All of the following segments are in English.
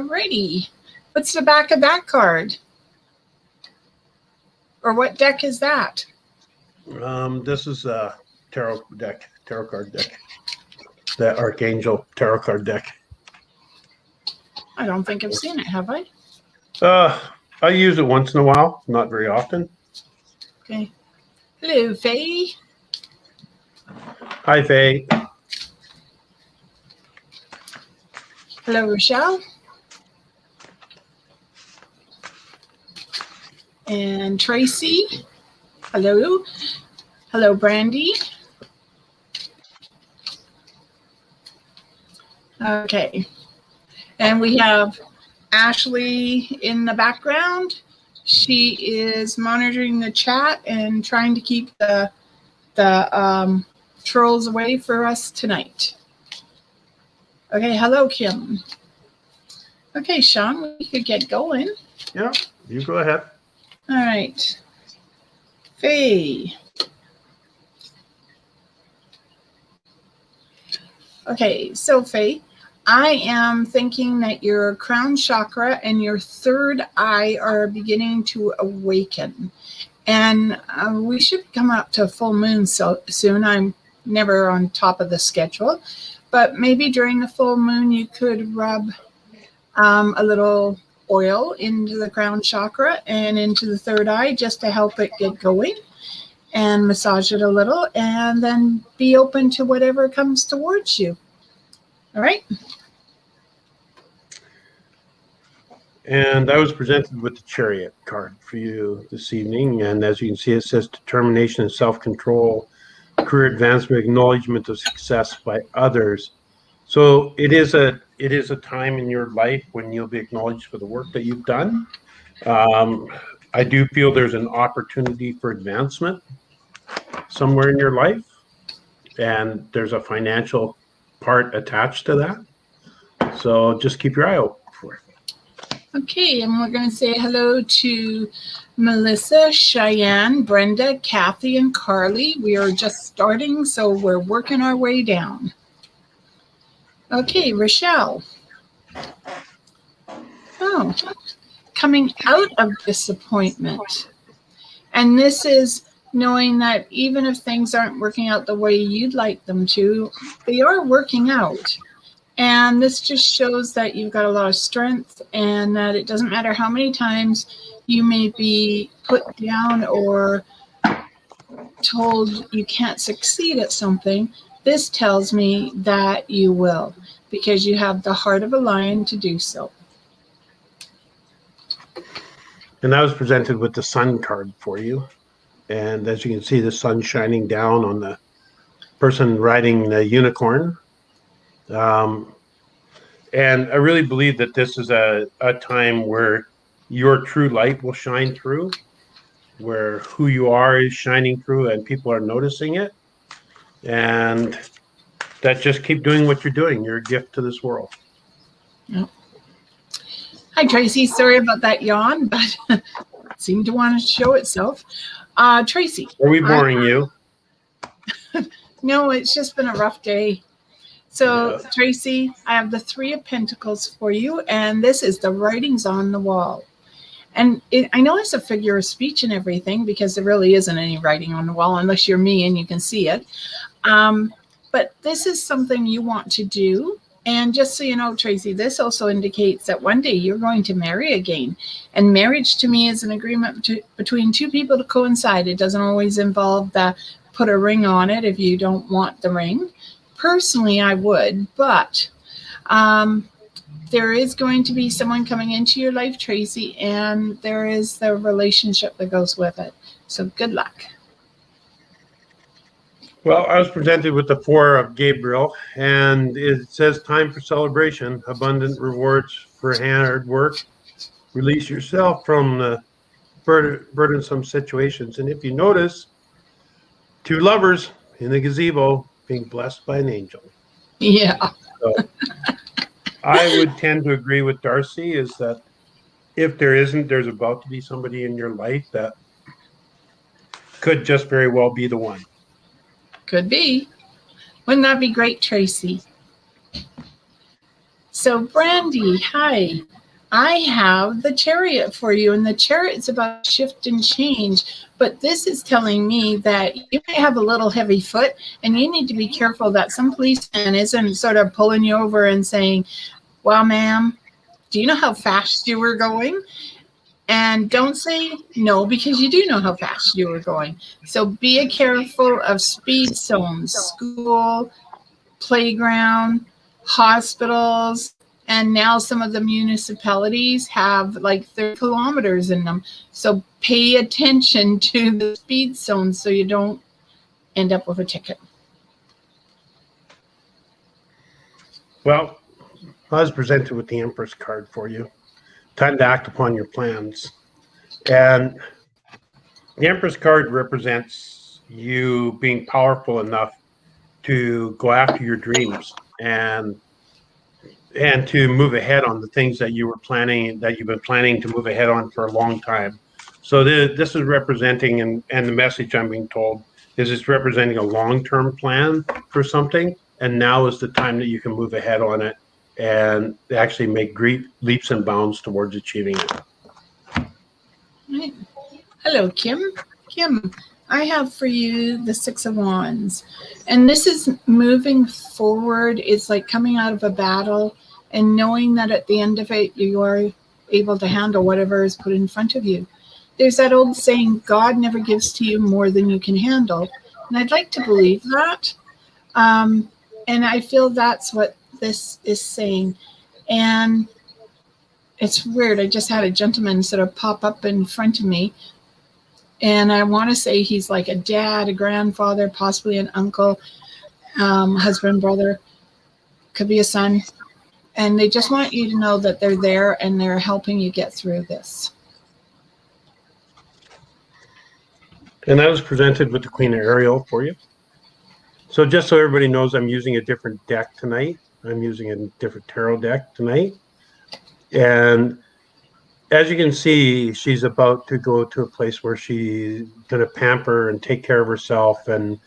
Alrighty. What's the back of that card? Or what deck is that? This is a tarot card deck. The Archangel tarot card deck. I don't think I've seen it, have I? I use it once in a while, not very often. Okay. Hello, Faye. Hi, Faye. Hello, Rochelle. And Tracy. Hello. Hello, Brandy. Okay. And we have Ashley in the background. She is monitoring the chat and trying to keep the trolls away for us tonight. Okay, hello, Kim. Okay, Sean, we could get going. Yeah, you go ahead. All right. Faye. Okay, so Faye, I am thinking that your crown chakra and your third eye are beginning to awaken. And we should come up to full moon soon. I'm never on top of the schedule. But maybe during the full moon, you could rub a little oil into the crown chakra and into the third eye just to help it get going, and massage it a little, and then be open to whatever comes towards you. All right? And I was presented with the Chariot card for you this evening. And as you can see, it says determination and self-control, career advancement, acknowledgement of success by others. So it is a time in your life when you'll be acknowledged for the work that you've done. I do feel there's an opportunity for advancement somewhere in your life, and there's a financial part attached to that. So just keep your eye open for it. Okay, and we're going to say hello to Melissa, Cheyenne, Brenda, Kathy, and Carly. We are just starting, so we're working our way down. Okay, Rochelle. Oh, coming out of disappointment. And this is knowing that even if things aren't working out the way you'd like them to, they are working out. And this just shows that you've got a lot of strength, and that it doesn't matter how many times you may be put down or told you can't succeed at something. This tells me that you will, because you have the heart of a lion to do so. And I was presented with the Sun card for you. And as you can see, the sun shining down on the person riding the unicorn. And I really believe that this is a time where your true light will shine through, where who you are is shining through and people are noticing it. And that just keep doing what you're doing. You're a gift to this world. Yep. Hi, Tracy. Sorry about that yawn, but it seemed to want to show itself. Tracy. Are we boring you? No, it's just been a rough day. So, Yeah. Tracy, I have the Three of Pentacles for you, and this is the writings on the wall. And I know it's a figure of speech and everything, because there really isn't any writing on the wall unless you're me and you can see it. But this is something you want to do. And just so you know, Tracy, this also indicates that one day you're going to marry again. And marriage to me is an agreement between two people to coincide. It doesn't always involve the put a ring on it if you don't want the ring. Personally, I would, but there is going to be someone coming into your life, Tracy, and there is the relationship that goes with it. So good luck. Well, I was presented with the Four of Gabriel, and it says time for celebration, abundant rewards for hard work. Release yourself from the burdensome situations. And if you notice, two lovers in the gazebo being blessed by an angel. Yeah. So I would tend to agree with D'Arcy, is that if there isn't, there's about to be somebody in your life that could just very well be the one. Could be. Wouldn't that be great, Tracy? So, Brandy, hi. I have the Chariot for you, and the Chariot's about shift and change. But this is telling me that you might have a little heavy foot, and you need to be careful that some policeman isn't sort of pulling you over and saying, "Well, ma'am, do you know how fast you were going?" And don't say no, because you do know how fast you were going. So be careful of speed zones, school, playground, hospitals, and now some of the municipalities have like 30 kilometers in them. So pay attention to the speed zones so you don't end up with a ticket. Well, I was presented with the Empress card for you. Time to act upon your plans. And the Empress card represents you being powerful enough to go after your dreams and to move ahead on the things that you've been planning to move ahead on for a long time. So this is representing, and the message I'm being told is it's representing a long-term plan for something, and now is the time that you can move ahead on it and actually make great leaps and bounds towards achieving it. Right. Hello, Kim. Kim, I have for you the Six of Wands. And this is moving forward. It's like coming out of a battle and knowing that at the end of it, you are able to handle whatever is put in front of you. There's that old saying, God never gives to you more than you can handle. And I'd like to believe that. And I feel that's what this is saying. And it's weird. I just had a gentleman sort of pop up in front of me. And I want to say he's like a dad, a grandfather, possibly an uncle, husband, brother, could be a son. And they just want you to know that they're there and they're helping you get through this. And I was presented with the Queen of Ariel for you. So just so everybody knows, I'm using a different deck tonight. I'm using a different tarot deck tonight. And as you can see, she's about to go to a place where she's going to pamper and take care of herself and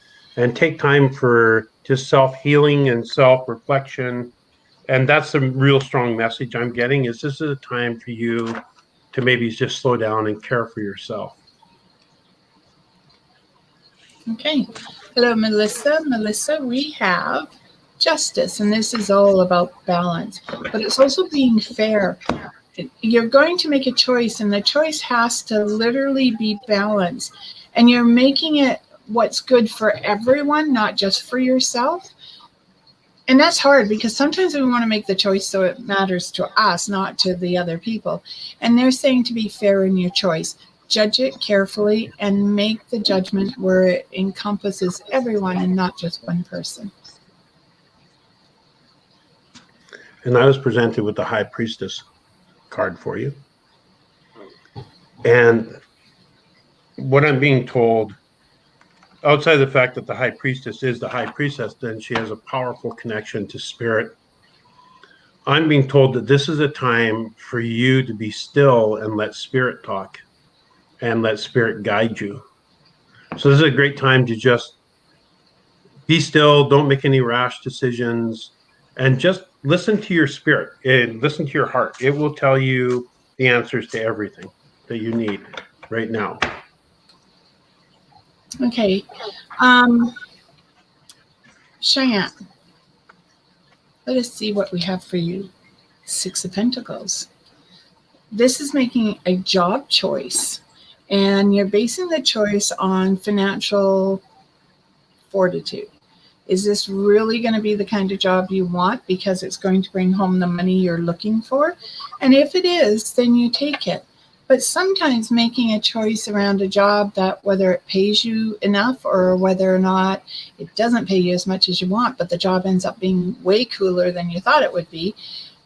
take time for just self-healing and self-reflection. And that's the real strong message I'm getting, is this is a time for you to maybe just slow down and care for yourself. Okay. Hello, Melissa. Melissa, we have Justice, and this is all about balance, but it's also being fair. You're going to make a choice, and the choice has to literally be balanced. And you're making it what's good for everyone, not just for yourself. And that's hard because sometimes we want to make the choice so it matters to us, not to the other people. And they're saying to be fair in your choice. Judge it carefully and make the judgment where it encompasses everyone and not just one person. And I was presented with the High Priestess card for you. And what I'm being told, outside of the fact that the High Priestess is the High Priestess, then she has a powerful connection to spirit. I'm being told that this is a time for you to be still and let spirit talk and let spirit guide you. So this is a great time to just be still, don't make any rash decisions, and just listen to your spirit and listen to your heart. It will tell you the answers to everything that you need right now. Okay. Cheyenne, let us see what we have for you. Six of Pentacles. This is making a job choice, and you're basing the choice on financial fortitude. Is this really going to be the kind of job you want because it's going to bring home the money you're looking for? And if it is, then you take it. But sometimes making a choice around a job that whether it pays you enough or whether or not it doesn't pay you as much as you want, but the job ends up being way cooler than you thought it would be,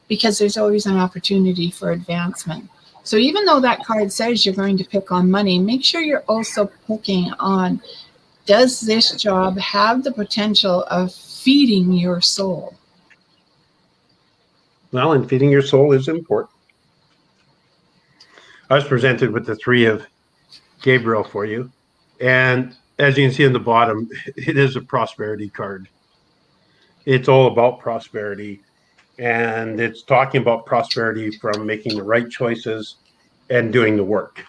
because there's always an opportunity for advancement. So even though that card says you're going to pick on money, make sure you're also picking on, does this job have the potential of feeding your soul? Well, and feeding your soul is important. I was presented with the Three of Gabriel for you. And as you can see in the bottom, it is a prosperity card. It's all about prosperity. And it's talking about prosperity from making the right choices and doing the work.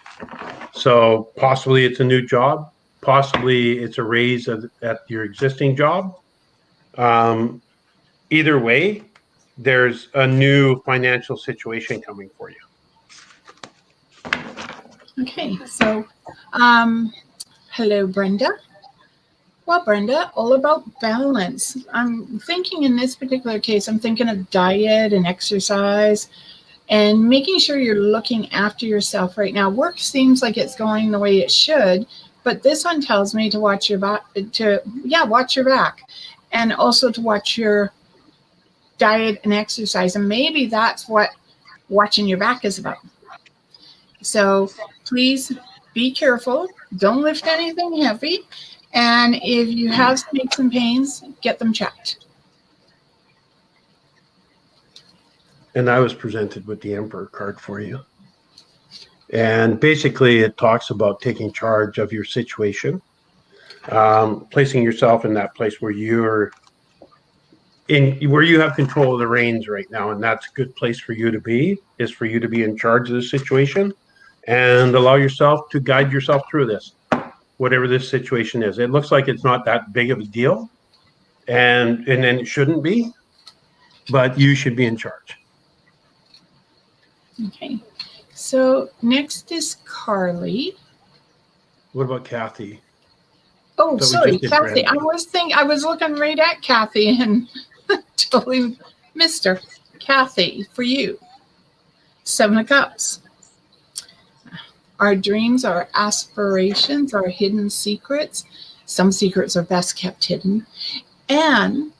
So possibly it's a new job, possibly it's a raise at your existing job. Either way, there's a new financial situation coming for you. Okay, so hello, Brenda. Well, Brenda, all about balance. I'm thinking in this particular case, I'm thinking of diet and exercise and making sure you're looking after yourself right now. Work seems like it's going the way it should, but this one tells me to watch your back, watch your back, and also to watch your diet and exercise. And maybe that's what watching your back is about. So please be careful. Don't lift anything heavy. And if you have some aches and pains, get them checked. And I was presented with the Emperor card for you. And basically it talks about taking charge of your situation, placing yourself in that place where you have control of the reins right now. And that's a good place for you to be, is for you to be in charge of the situation and allow yourself to guide yourself through this, whatever this situation is. It looks like it's not that big of a deal, and then it shouldn't be, but you should be in charge. Okay. So next is Carly. What about Kathy? Oh, sorry, Kathy. I was looking right at Kathy and totally missed her. Kathy, for you. 7 of Cups. Our dreams, our aspirations, our hidden secrets. Some secrets are best kept hidden. And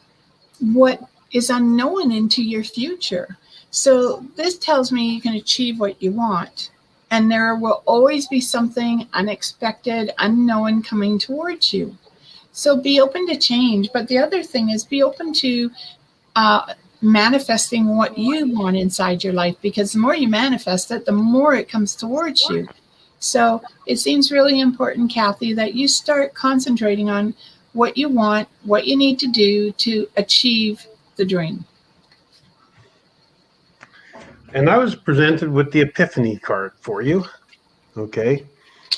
what is unknown into your future. So this tells me you can achieve what you want. And there will always be something unexpected, unknown coming towards you. So be open to change. But the other thing is be open to manifesting what you want inside your life, because the more you manifest it, the more it comes towards you. So it seems really important, Kathy, that you start concentrating on what you want, what you need to do to achieve the dream. And I was presented with the Epiphany card for you. Okay.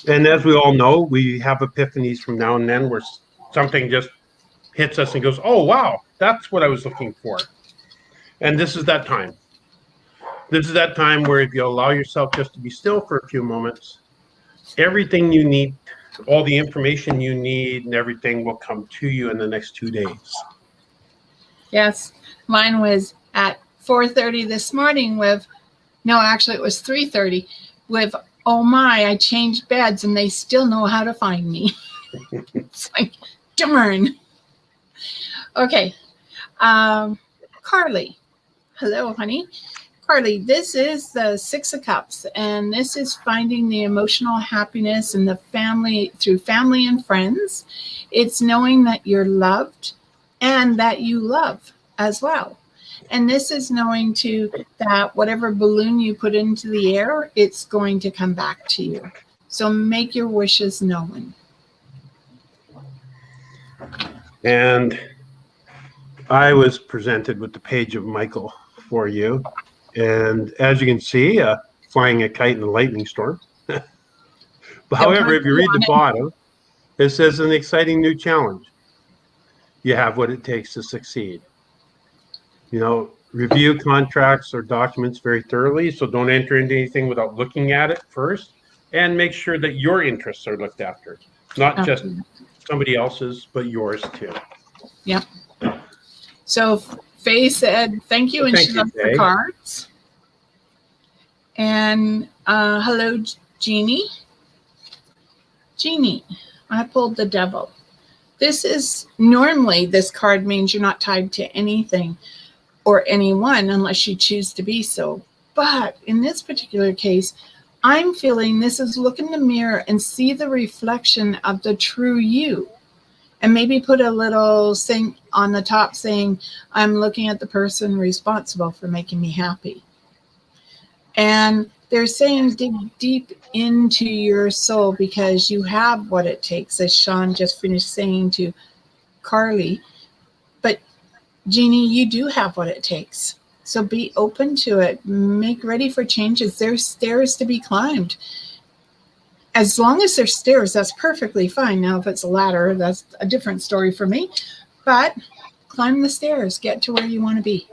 And as we all know, we have epiphanies from now and then where something just hits us and goes, oh, wow, that's what I was looking for. And this is that time. This is that time where if you allow yourself just to be still for a few moments, everything you need, all the information you need and everything will come to you in the next 2 days. Yes. Mine was at 4:30 this morning it was 3:30 with, oh my, I changed beds and they still know how to find me. It's like, darn. Okay. Carly. Hello, honey. Carly, this is the 6 of Cups, and this is finding the emotional happiness in the family, through family and friends. It's knowing that you're loved and that you love as well. And this is knowing too that whatever balloon you put into the air, it's going to come back to you. So make your wishes known. And I was presented with the Page of Michael for you. And as you can see, flying a kite in a lightning storm. But however, if you read the bottom, it says an exciting new challenge. You have what it takes to succeed. You know, review contracts or documents very thoroughly. So don't enter into anything without looking at it first, and make sure that your interests are looked after, not just somebody else's, but yours too. Yep. So Faye said, thank you. And she left the cards. And hello, Jeannie. Jeannie, I pulled the Devil. Normally this card means you're not tied to anything or anyone unless you choose to be so. But in this particular case, I'm feeling this is look in the mirror and see the reflection of the true you. And maybe put a little thing on the top saying, I'm looking at the person responsible for making me happy. And they're saying dig deep into your soul because you have what it takes, as Sean just finished saying to Carly. But Jeannie, you do have what it takes. So be open to it. Make ready for changes. There's stairs to be climbed. As long as there's stairs, that's perfectly fine. Now, if it's a ladder, that's a different story for me. But climb the stairs. Get to where you want to be.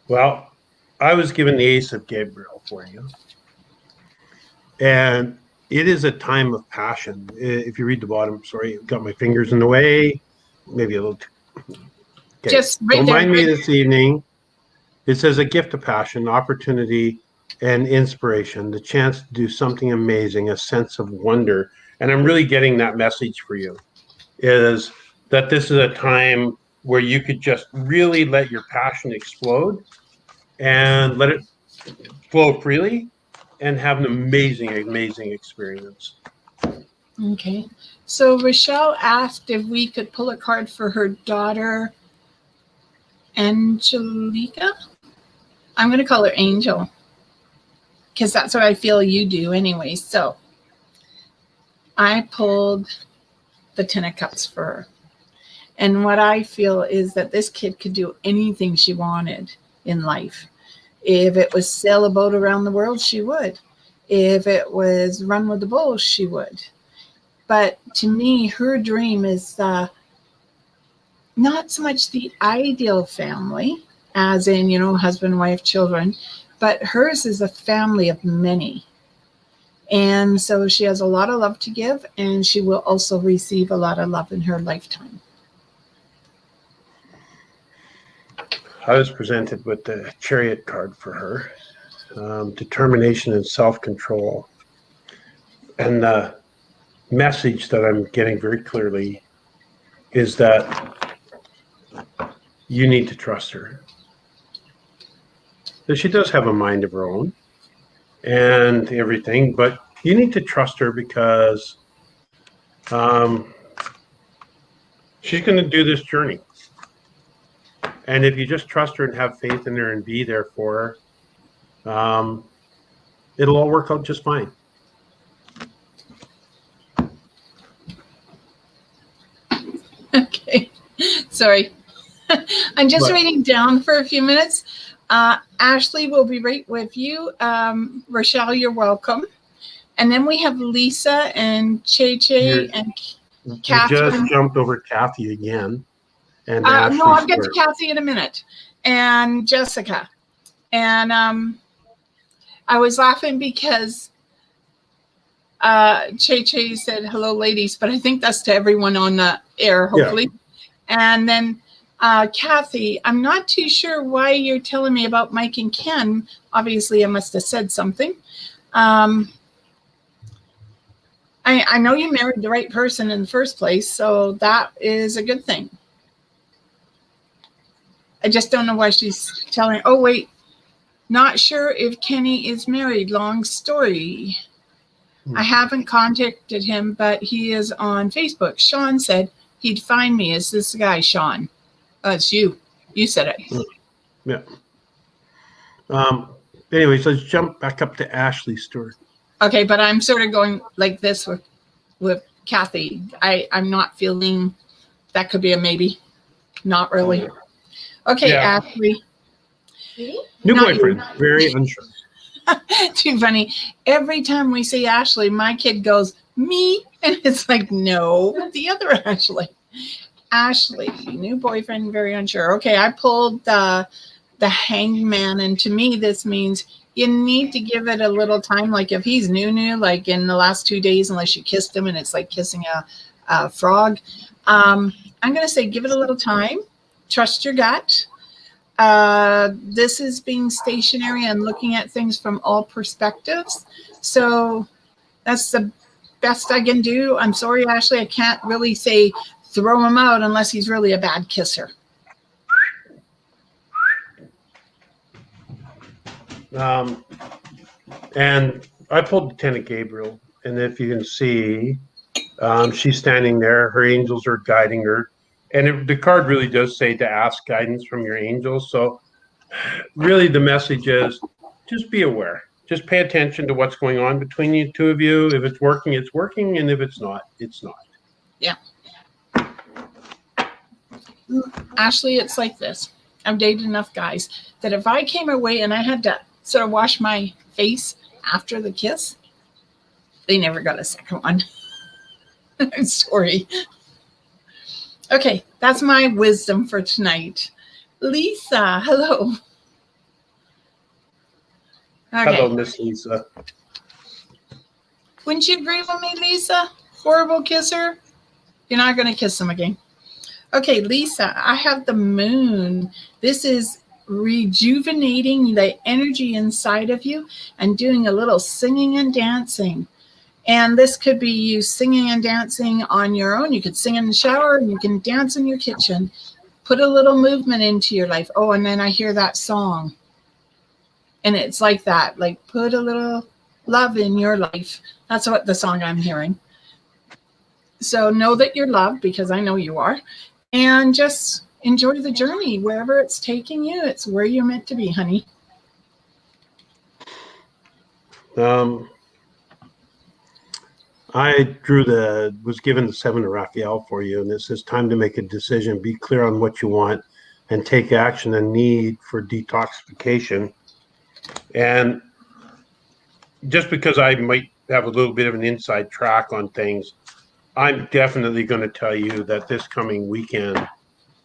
Well, I was given the Ace of Gabriel for you. And it is a time of passion. If you read the bottom, sorry, I've got my fingers in the way. Maybe a little too. Okay. Just right Don't there. mind me this evening. It says a gift of passion, opportunity, and inspiration, the chance to do something amazing, a sense of wonder. And I'm really getting that message for you, is that this is a time where you could just really let your passion explode and let it flow freely and have an amazing, amazing experience. Okay. So Rochelle asked if we could pull a card for her daughter, Angelica. I'm going to call her Angel because that's what I feel you do anyway. So I pulled the 10 of Cups for her. And what I feel is that this kid could do anything she wanted in life. If it was sail a boat around the world, she would. If it was run with the bulls, she would. But to me, her dream is not so much the ideal family, as in, husband, wife, children, but hers is a family of many. And so she has a lot of love to give, and she will also receive a lot of love in her lifetime. I was presented with the Chariot card for her, determination and self-control. And the message that I'm getting very clearly is that you need to trust her. That she does have a mind of her own and everything, but you need to trust her because she's going to do this journey. And if you just trust her and have faith in her and be there for her, it'll all work out just fine. Okay. Sorry. I'm just waiting down for a few minutes. Ashley will be right with you. Rochelle, you're welcome. And then we have Lisa and Che and Catherine. You just jumped over Kathy again. And no, I'll get to Kathy in a minute. And Jessica. And I was laughing because Che said, hello, ladies. But I think that's to everyone on the air, hopefully. Yeah. And then Kathy, I'm not too sure why you're telling me about Mike and Ken. Obviously, I must have said something. I know you married the right person in the first place, so that is a good thing. I just don't know why she's telling. Oh, wait. Not sure if Kenny is married. Long story. I haven't contacted him, but he is on Facebook. Sean said he'd find me. Is this guy, Sean? It's you. You said it. Yeah. Anyways, let's jump back up to Ashley's story. Okay, but I'm sort of going like this with Kathy. I'm not feeling that could be a maybe. Not really. Okay, yeah. Ashley. New boyfriend. Very unsure. Too funny. Every time we say Ashley, my kid goes, me. And it's like, no, the other Ashley. Ashley, new boyfriend, very unsure. Okay, I pulled the hangman, and to me this means you need to give it a little time. Like if he's new, like in the last 2 days, unless you kissed him and it's like kissing a frog. I'm going to say give it a little time. Trust your gut. This is being stationary and looking at things from all perspectives. So that's the best I can do. I'm sorry, Ashley. I can't really say throw him out unless he's really a bad kisser. And I pulled the 10 of Gabriel. And if you can see, she's standing there. Her angels are guiding her. And the card really does say to ask guidance from your angels. So really the message is just be aware. Just pay attention to what's going on between you two of you. If it's working, it's working. And if it's not, it's not. Yeah. Ashley, it's like this. I've dated enough guys that if I came away and I had to sort of wash my face after the kiss, they never got a second one. I'm sorry. Okay, that's my wisdom for tonight. Lisa, hello. Okay. Hello, Miss Lisa. Wouldn't you agree with me, Lisa? Horrible kisser. You're not going to kiss them again. Okay, Lisa, I have the moon. This is rejuvenating the energy inside of you and doing a little singing and dancing. And this could be you singing and dancing on your own. You could sing in the shower and you can dance in your kitchen. Put a little movement into your life. Oh, and then I hear that song. And it's like that, like put a little love in your life. That's what the song I'm hearing. So know that you're loved, because I know you are. And just enjoy the journey. Wherever it's taking you, it's where you're meant to be, honey. I was given the 7 of Raphael for you, and it says time to make a decision, be clear on what you want, and take action and need for detoxification. And just because I might have a little bit of an inside track on things, I'm definitely going to tell you that this coming weekend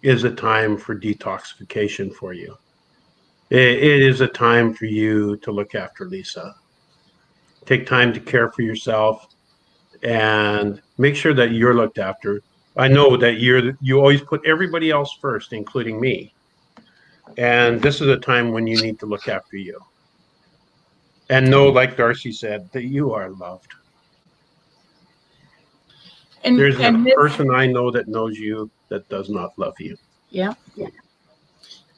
is a time for detoxification for you. It is a time for you to look after Lisa. Take time to care for yourself and make sure that you're looked after. I know that you always put everybody else first, including me. And this is a time when you need to look after you. And know, like D'Arcy said, that you are loved. There's a person I know that knows you that does not love you. Yeah.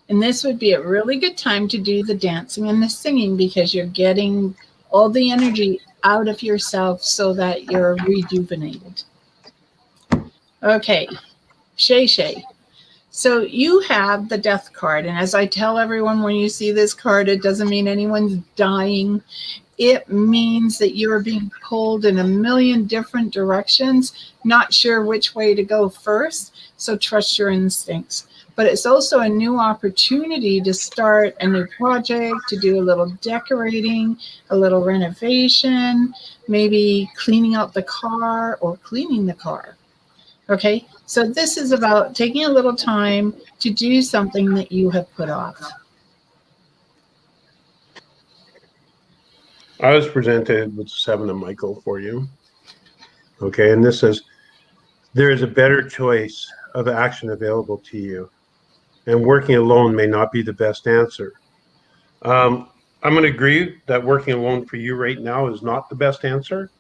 And this would be a really good time to do the dancing and the singing, because you're getting all the energy out of yourself so that you're rejuvenated. Okay, Shay. So you have the death card. And as I tell everyone, when you see this card, it doesn't mean anyone's dying. It means that you are being pulled in a million different directions, not sure which way to go first. So trust your instincts. But it's also a new opportunity to start a new project, to do a little decorating, a little renovation, maybe cleaning out the car or cleaning the car. Okay, so this is about taking a little time to do something that you have put off. I was presented with 7 of Michael for you. Okay, and this says, there is a better choice of action available to you, and working alone may not be the best answer. I'm going to agree that working alone for you right now is not the best answer,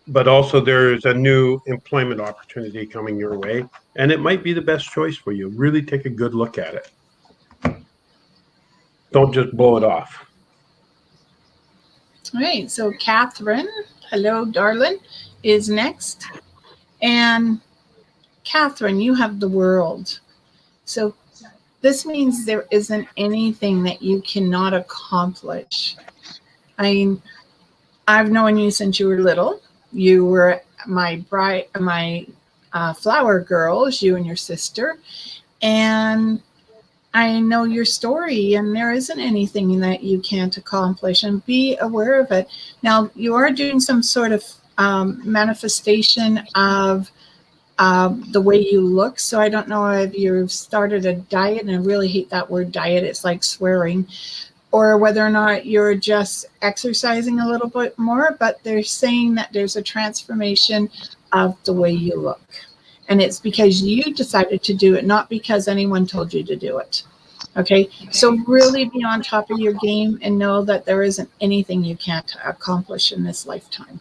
but also there's a new employment opportunity coming your way, and it might be the best choice for you. Really take a good look at it. Don't just blow it off. All right, so Catherine, hello, darling, is next. And Catherine, you have the world. So this means there isn't anything that you cannot accomplish. I mean, I've known you since you were little. You were my flower girls, you and your sister. And I know your story, and there isn't anything that you can't accomplish, and be aware of it. Now, you are doing some sort of manifestation of the way you look. So I don't know if you've started a diet, and I really hate that word diet. It's like swearing. Or whether or not you're just exercising a little bit more, but they're saying that there's a transformation of the way you look. And it's because you decided to do it, not because anyone told you to do it. Okay, so really be on top of your game and know that there isn't anything you can't accomplish in this lifetime.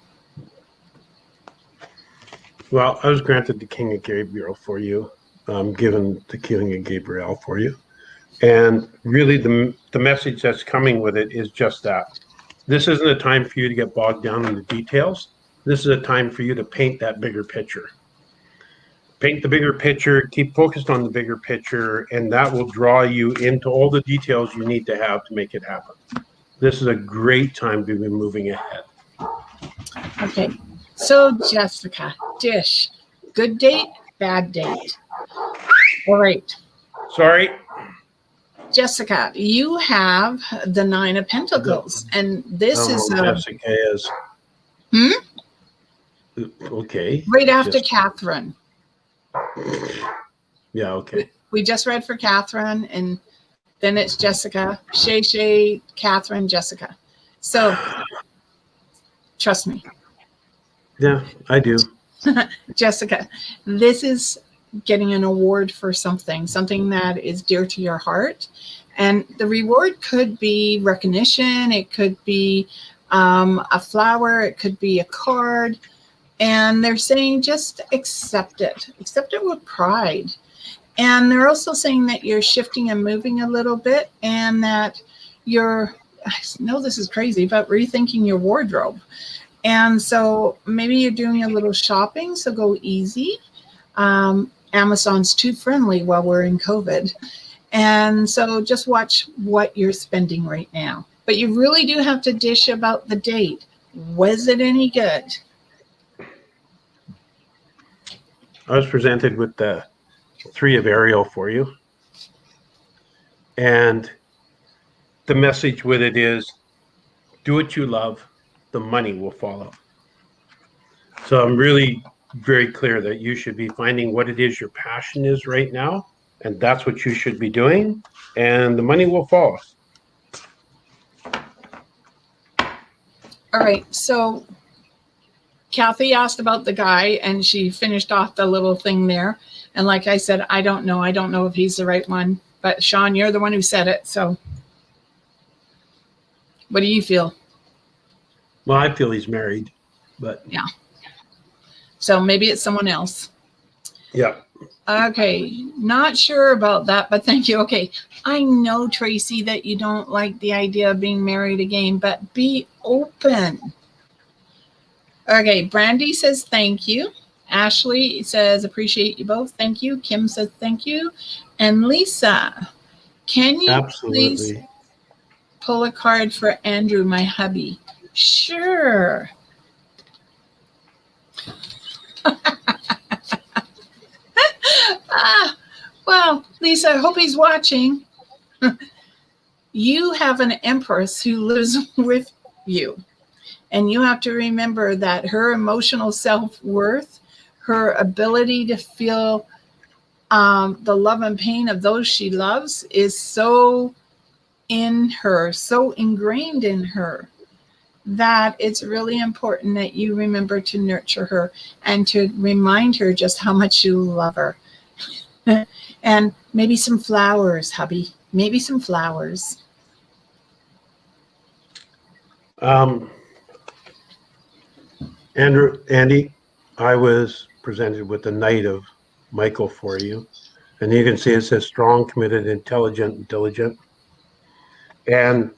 Well, I was granted the King of Gabriel for you, given the King of Gabriel for you. And really the message that's coming with it is just that. This isn't a time for you to get bogged down in the details. This is a time for you to paint that bigger picture. Paint the bigger picture, keep focused on the bigger picture, and that will draw you into all the details you need to have to make it happen. This is a great time to be moving ahead. Okay, so Jessica, dish, good date, bad date. All right. Sorry. Jessica, you have the 9 of Pentacles, and this is Jessica is. Okay. Right after Catherine. Yeah, okay. We just read for Catherine, and then it's Jessica, Shay, Catherine, Jessica. So, trust me. Yeah, I do. Jessica, this is getting an award for something that is dear to your heart. And the reward could be recognition. It could be a flower. It could be a card. And they're saying just accept it. Accept it with pride. And they're also saying that you're shifting and moving a little bit, and that you're, I know this is crazy, but rethinking your wardrobe. And so maybe you're doing a little shopping, so go easy. Amazon's too friendly while we're in COVID. And so just watch what you're spending right now. But you really do have to dish about the date. Was it any good? I was presented with the 3 of Ariel for you. And the message with it is, do what you love, the money will follow. So I'm really very clear that you should be finding what it is your passion is right now, and that's what you should be doing, and the money will follow. All right, so Kathy asked about the guy, and she finished off the little thing there. And like I said, I don't know if he's the right one, but Sean, you're the one who said it. So what do you feel? Well, I feel he's married, but yeah. So maybe it's someone else. Yeah. Okay. Not sure about that, but thank you. Okay. I know, Tracy, that you don't like the idea of being married again, but be open. Okay. Brandy says, thank you. Ashley says, appreciate you both. Thank you. Kim says, thank you. And Lisa, can you please pull a card for Andrew, my hubby? Sure. Well, Lisa, I hope he's watching. You have an Empress who lives with you. And you have to remember that her emotional self-worth, her ability to feel the love and pain of those she loves is so in her, so ingrained in her, that it's really important that you remember to nurture her and to remind her just how much you love her. And maybe some flowers, hubby. Maybe some flowers. Andy, I was presented with the Knight of Michael for you. And you can see it says strong, committed, intelligent, and diligent. And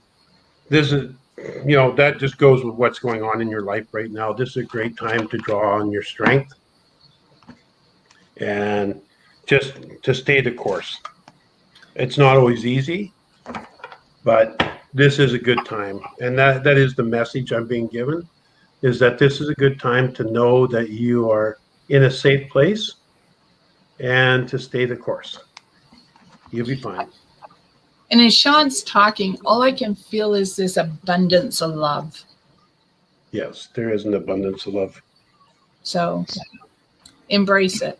this is, that just goes with what's going on in your life right now. This is a great time to draw on your strength and just to stay the course. It's not always easy, but this is a good time. And that is the message I'm being given, is that this is a good time to know that you are in a safe place and to stay the course. You'll be fine. And as Sean's talking, all I can feel is this abundance of love. Yes, there is an abundance of love. So embrace it.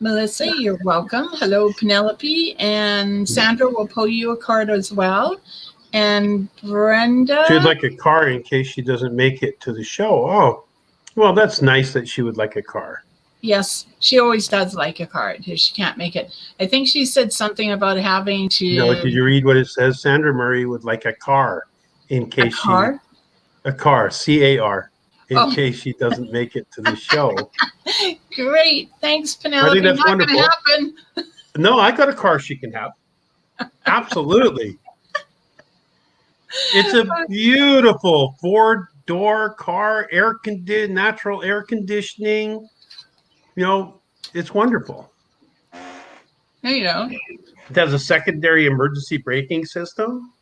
Melissa, you're welcome. Hello, Penelope. And Sandra will pull you a card as well. And Brenda. She'd like a car in case she doesn't make it to the show. Oh, well, that's nice that she would like a car. Yes, she always does like a card if she can't make it. I think she said something about having to. No, did you read what it says? Sandra Murray would like a car in case a car? A car, C-A-R, in case she doesn't make it to the show. Great. Thanks, Penelope. I think that's not wonderful. Gonna happen. No, I got a car she can have. Absolutely. It's a beautiful 4-door car, natural air conditioning. It's wonderful. There you go. It has a secondary emergency braking system.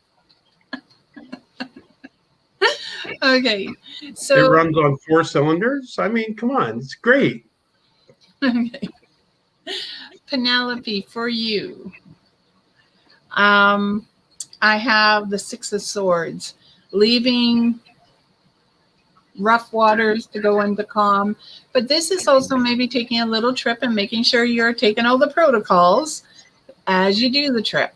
Okay. So it runs on 4 cylinders. I mean, come on, it's great. Okay. Penelope, for you. I have the Six of Swords, leaving rough waters to go into calm. But this is also maybe taking a little trip and making sure you're taking all the protocols as you do the trip.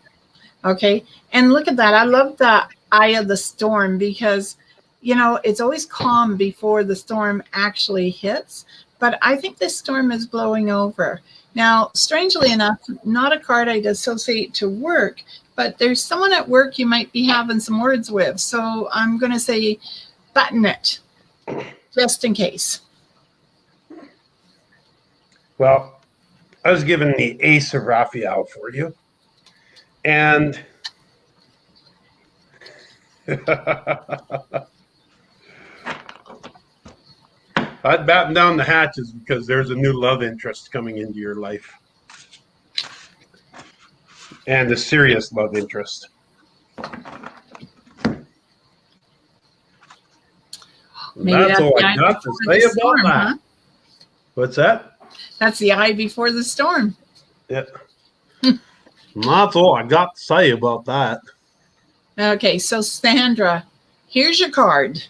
Okay. And look at that. I love the eye of the storm because, you know, it's always calm before the storm actually hits. But I think this storm is blowing over. Now, strangely enough, not a card I'd associate to work, but there's someone at work you might be having some words with. So I'm going to say button it, just in case. Well, I was given the Ace of Raphael for you. And I'd batten down the hatches because there's a new love interest coming into your life. And a serious love interest. Maybe that's all I got to say about storm, that. Huh? What's that? That's the eye before the storm. Yeah. That's all I got to say about that. Okay, so Sandra, here's your card.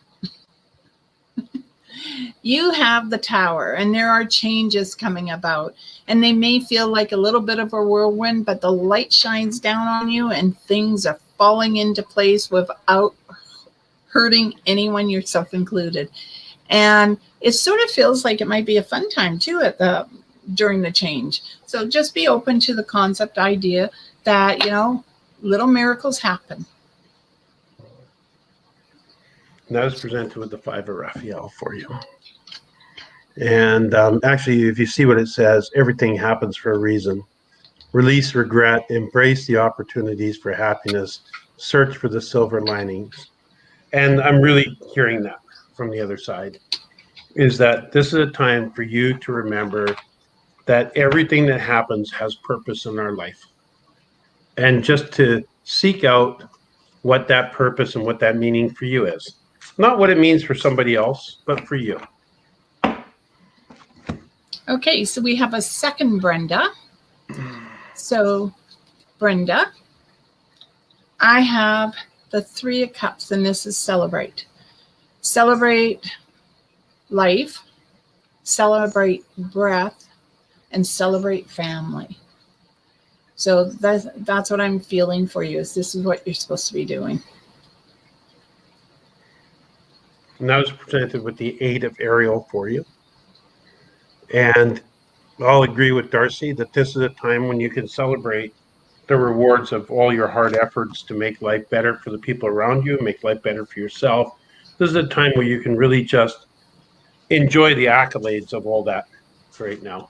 You have the Tower, and there are changes coming about, and they may feel like a little bit of a whirlwind, but the light shines down on you, and things are falling into place without hurting anyone, yourself included. And it sort of feels like it might be a fun time too during the change. So just be open to the concept idea that, you know, little miracles happen. And I was presented with the Five of Raphael for you. And actually, if you see what it says, everything happens for a reason. Release regret, embrace the opportunities for happiness, search for the silver linings. And I'm really hearing that from the other side, is that this is a time for you to remember that everything that happens has purpose in our life. And just to seek out what that purpose and what that meaning for you is. Not what it means for somebody else, but for you. Okay, so we have a second Brenda. So, Brenda, I have the Three of Cups, and this is celebrate. Celebrate life, celebrate breath, and celebrate family. So that's what I'm feeling for you, is this is what you're supposed to be doing. And I was presented with the Eight of Ariel for you. And I'll agree with D'Arcy that this is a time when you can celebrate the rewards of all your hard efforts to make life better for the people around you, make life better for yourself. This is a time where you can really just enjoy the accolades of all that right now.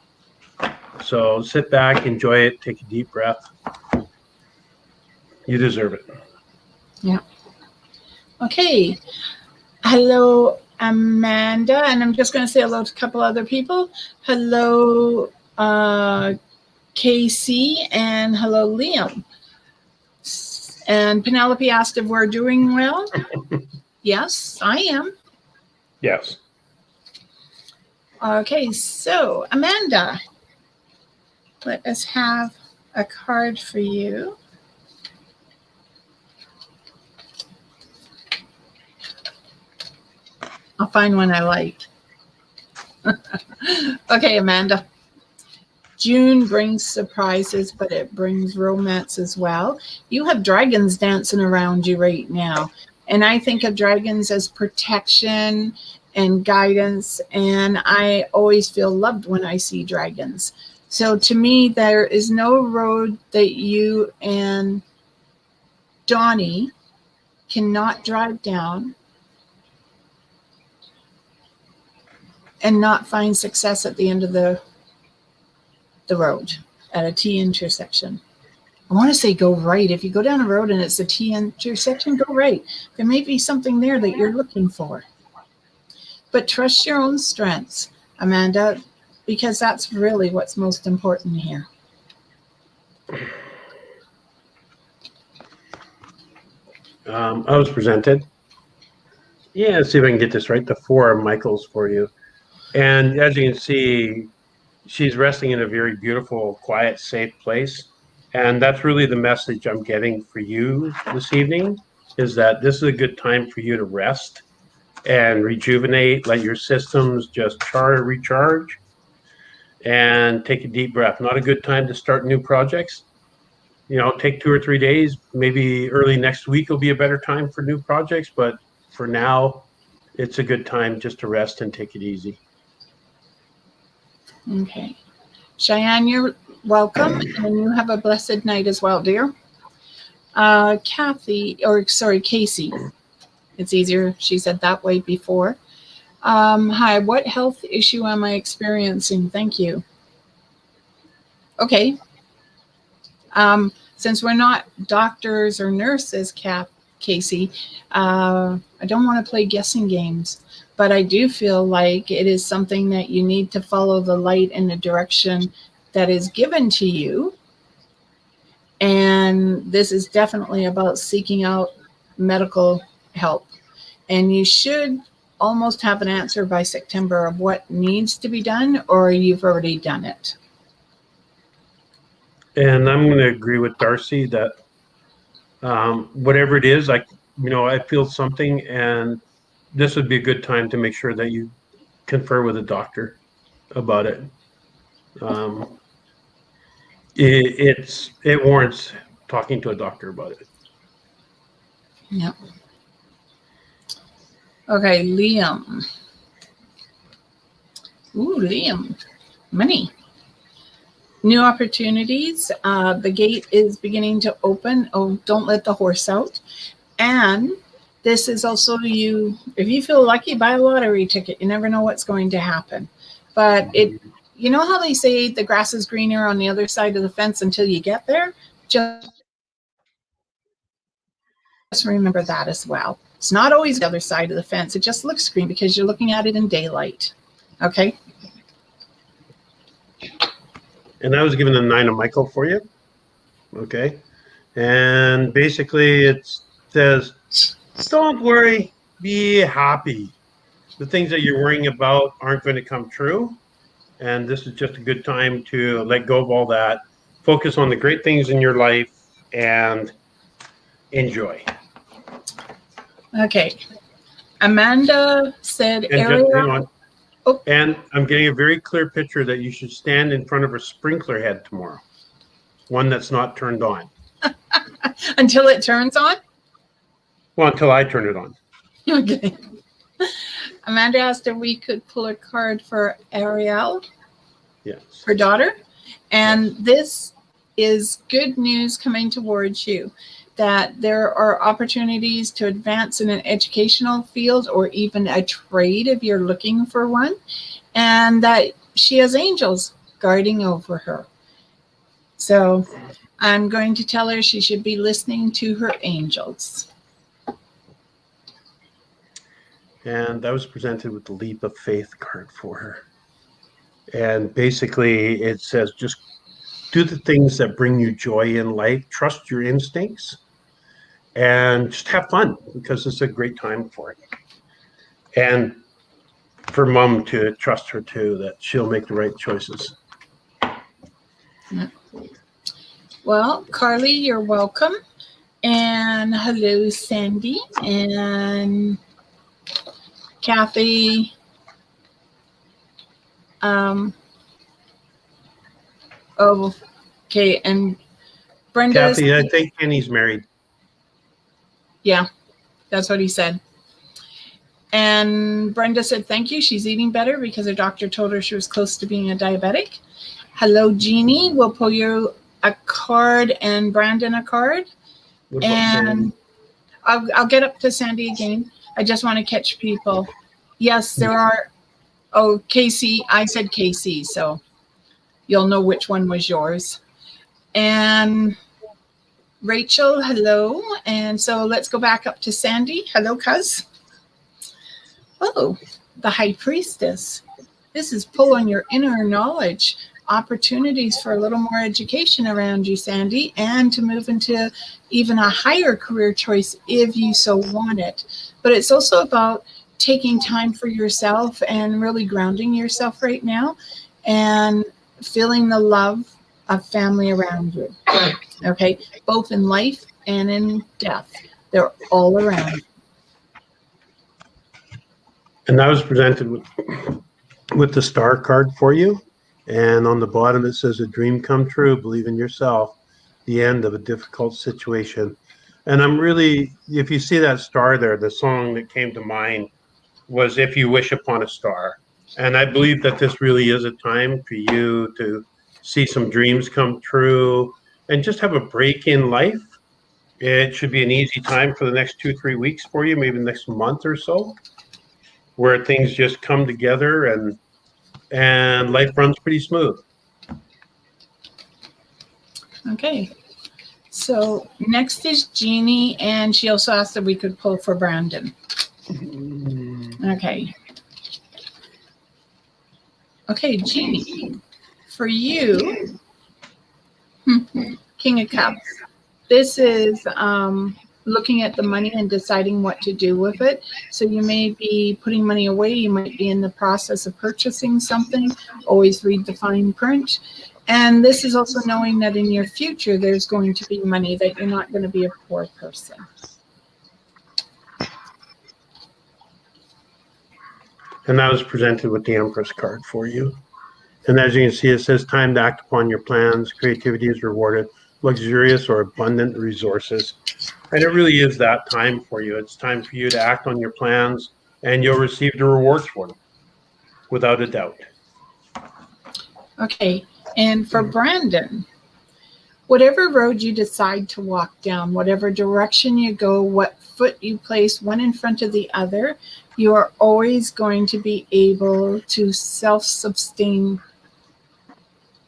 So sit back, enjoy it, take a deep breath. You deserve it. Yeah. Okay. Hello, Amanda. And I'm just going to say hello to a couple other people. Hello, Casey, and hello, Liam. And Penelope asked if we're doing well. Yes, I am. Yes. Okay, so Amanda, let us have a card for you. I'll find one I like. Okay, Amanda. June brings surprises, but it brings romance as well. You have dragons dancing around you right now. And I think of dragons as protection and guidance. And I always feel loved when I see dragons. So to me, there is no road that you and Donnie cannot drive down and not find success at the end of the road at a T intersection. I want to say go right. If you go down a road and it's a T intersection, go right. There may be something there that you're looking for. But trust your own strengths, Amanda, because that's really what's most important here. I was presented. Yeah, let's see if I can get this right. The Four of Michaels for you. And as you can see, she's resting in a very beautiful, quiet, safe place. And that's really the message I'm getting for you this evening, is that this is a good time for you to rest and rejuvenate, let your systems just recharge, and take a deep breath. Not a good time to start new projects. Take 2 or 3 days. Maybe early next week will be a better time for new projects, but for now, it's a good time just to rest and take it easy. Okay. Cheyenne, you're welcome, and you have a blessed night as well, dear. Casey. It's easier. She said that way before. Hi, what health issue am I experiencing? Thank you. Okay. Since we're not doctors or nurses, Casey, I don't want to play guessing games, but I do feel like it is something that you need to follow the light in the direction that is given to you. And this is definitely about seeking out medical help. And you should almost have an answer by September of what needs to be done, or you've already done it. And I'm going to agree with D'Arcy that whatever it is, I feel something, and this would be a good time to make sure that you confer with a doctor about it. It warrants talking to a doctor about it. Yep. Okay, Liam. Ooh, Liam. Money. New opportunities. The gate is beginning to open. Oh, don't let the horse out. And this is also you. If you feel lucky, buy a lottery ticket. You never know what's going to happen. But you know how they say the grass is greener on the other side of the fence until you get there? Just remember that as well. It's not always the other side of the fence. It just looks green because you're looking at it in daylight. Okay? And I was given the 9 of Michael for you. Okay? And basically it says, don't worry, be happy. The things that you're worrying about aren't going to come true. And this is just a good time to let go of all that. Focus on the great things in your life and enjoy. Okay. Amanda said, And Ariel. just hang on. Oh. And I'm getting a very clear picture that you should stand in front of a sprinkler head tomorrow. One that's not turned on. Until it turns on? Well, until I turn it on. Okay. Amanda asked if we could pull a card for Ariel. Yes. Her daughter. And this is good news coming towards you, that there are opportunities to advance in an educational field or even a trade if you're looking for one, and that she has angels guarding over her. So I'm going to tell her she should be listening to her angels. And I was presented with the Leap of Faith card for her. And basically it says, just do the things that bring you joy in life. Trust your instincts and just have fun, because it's a great time for it. And for Mom to trust her too, that she'll make the right choices. Well, Carly, you're welcome. And hello, Sandy. And Kathy. Okay. And Brenda. Kathy, I think Kenny's married. Yeah, that's what he said. And Brenda said, thank you. She's eating better because her doctor told her she was close to being a diabetic. Hello, Jeannie. We'll pull you a card and Brandon a card. And I'll get up to Sandy again. I just want to catch people. Yes, there are. Oh, Casey. I said Casey, so you'll know which one was yours. And Rachel, hello. And so let's go back up to Sandy. Hello, cuz. Oh, the High Priestess. This is pull on your inner knowledge. Opportunities for a little more education around you, Sandy, and to move into even a higher career choice if you so want it. But it's also about taking time for yourself and really grounding yourself right now and feeling the love of family around you. Okay, both in life and in death. They're all around. And I was presented with the star card for you. And on the bottom, it says, a dream come true, believe in yourself, the end of a difficult situation. And I'm really, if you see that star there, the song that came to mind was If You Wish Upon a Star. And I believe that this really is a time for you to see some dreams come true and just have a break in life. It should be an easy time for the next 2-3 weeks for you, maybe the next month or so, where things just come together and life runs pretty smooth. Okay. So next is Jeannie, and she also asked if we could pull for Brandon. Okay. Okay, Jeannie, for you, King of Cups. This is looking at the money and deciding what to do with it. So you may be putting money away. You might be in the process of purchasing something. Always read the fine print. And this is also knowing that in your future, there's going to be money, that you're not going to be a poor person. And that was presented with the Empress card for you. And as you can see, it says time to act upon your plans. Creativity is rewarded. Luxurious or abundant resources. And it really is that time for you. It's time for you to act on your plans, and you'll receive the rewards for them, without a doubt. Okay. And for Brandon, whatever road you decide to walk down, whatever direction you go, what foot you place one in front of the other, you are always going to be able to sustain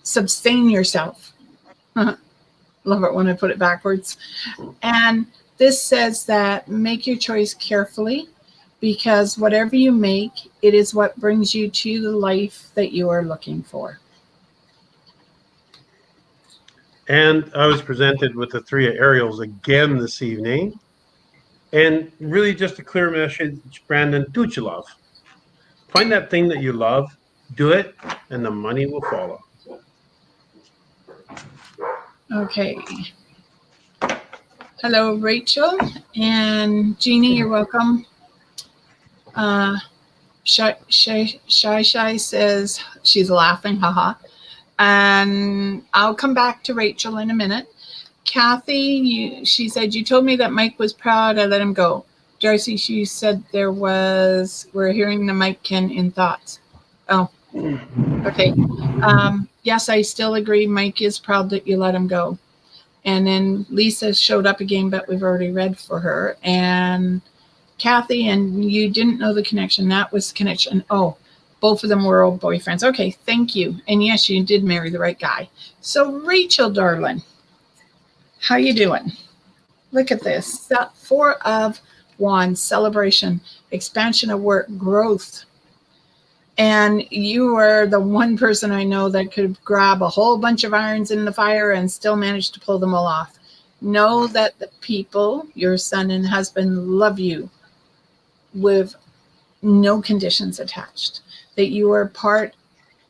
yourself. Love it when I put it backwards. And this says that make your choice carefully, because whatever you make, it is what brings you to the life that you are looking for. And I was presented with the 3 of Ariels again this evening. And really just a clear message, Brandon, do what you love. Find that thing that you love, do it, and the money will follow. Okay. Hello, Rachel. And Jeannie, you're welcome. Shy says she's laughing, haha. And I'll come back to Rachel in a minute. Kathy, she said, you told me that Mike was proud. I let him go. D'Arcy, she said we're hearing the Mike Ken in thoughts. Oh, okay. Yes, I still agree. Mike is proud that you let him go. And then Lisa showed up again, but we've already read for her. And Kathy, and you didn't know the connection. That was the connection. Oh, both of them were old boyfriends. Okay, thank you. And yes, you did marry the right guy. So Rachel, darling, how you doing? Look at this. 4 of Wands, celebration, expansion of work, growth. And you are the one person I know that could grab a whole bunch of irons in the fire and still manage to pull them all off. Know that the people, your son and husband, love you with no conditions attached, that you are part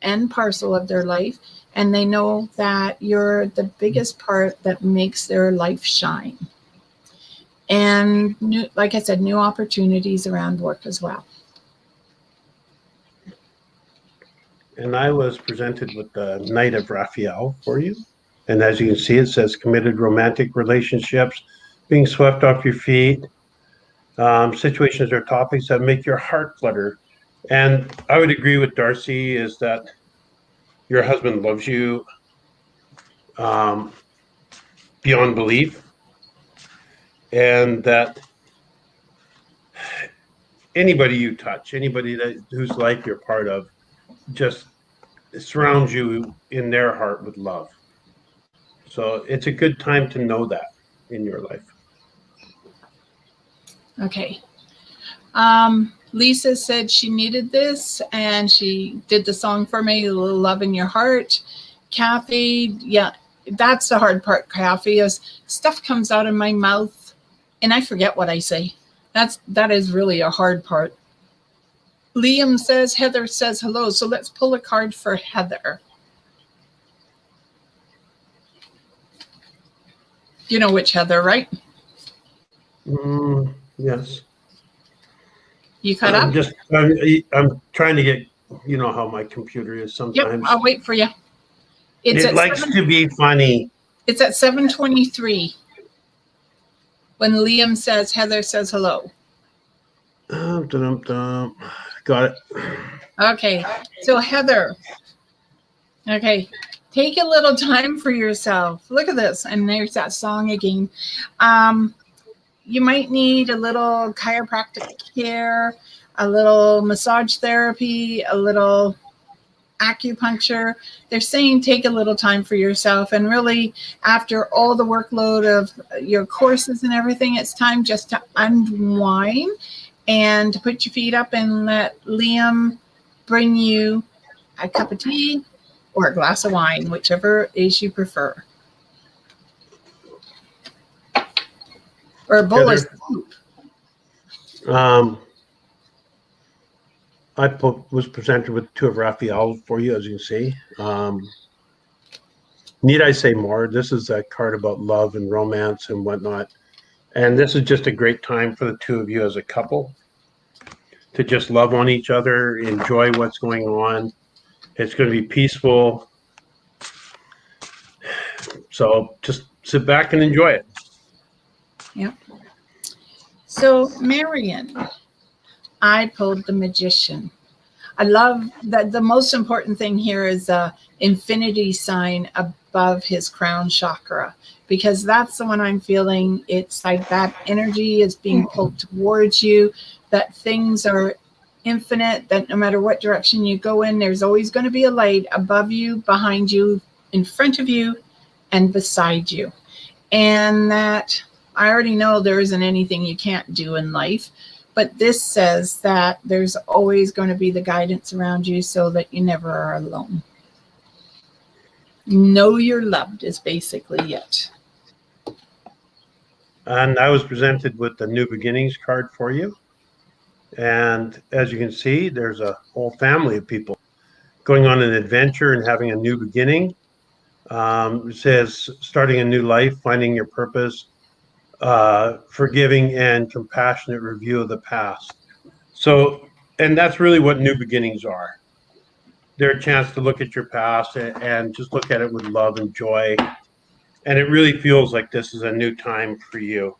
and parcel of their life, and they know that you're the biggest part that makes their life shine. And like I said, new opportunities around work as well. And I was presented with the Knight of Raphael for you. And as you can see, it says committed romantic relationships, being swept off your feet, situations or topics that make your heart flutter. And I would agree with D'Arcy, is that your husband loves you beyond belief, and that anybody you touch, anybody whose life you're part of, just surrounds you in their heart with love. So it's a good time to know that in your life. Okay. Lisa said she needed this, and she did the song for me, Love in Your Heart. Kathy, yeah, that's the hard part, Kathy, is stuff comes out of my mouth and I forget what I say. That is really a hard part. Liam says, Heather says hello. So let's pull a card for Heather. You know which Heather, right? Yes. You caught up? I'm trying to get, you know how my computer is sometimes. Yep, I'll wait for you. It likes to be funny. It's at 7:23 when Liam says Heather says hello. Got it. Okay, so Heather, okay, take a little time for yourself. Look at this, and there's that song again. You might need a little chiropractic care, a little massage therapy, a little acupuncture. They're saying take a little time for yourself, and really after all the workload of your courses and everything, it's time just to unwind and to put your feet up and let Liam bring you a cup of tea or a glass of wine, whichever is you prefer, or a bowl of soup. I was presented with two of Raphael for you, as you can see. Need I say more? This is a card about love and romance and whatnot. And this is just a great time for the two of you as a couple to just love on each other, enjoy what's going on. It's going to be peaceful. So just sit back and enjoy it. Yeah. So, Marion, I pulled the Magician. I love that the most important thing here is the infinity sign above his crown chakra, because that's the one I'm feeling. It's like that energy is being pulled towards you, that things are infinite, that no matter what direction you go in, there's always going to be a light above you, behind you, in front of you, and beside you. And that I already know there isn't anything you can't do in life. But this says that there's always going to be the guidance around you so that you never are alone. Know you're loved is basically it. And I was presented with the New Beginnings card for you. And as you can see, there's a whole family of people going on an adventure and having a new beginning. It says starting a new life, finding your purpose, forgiving and compassionate review of the past. So, and that's really what new beginnings are. They're a chance to look at your past and just look at it with love and joy. And it really feels like this is a new time for you,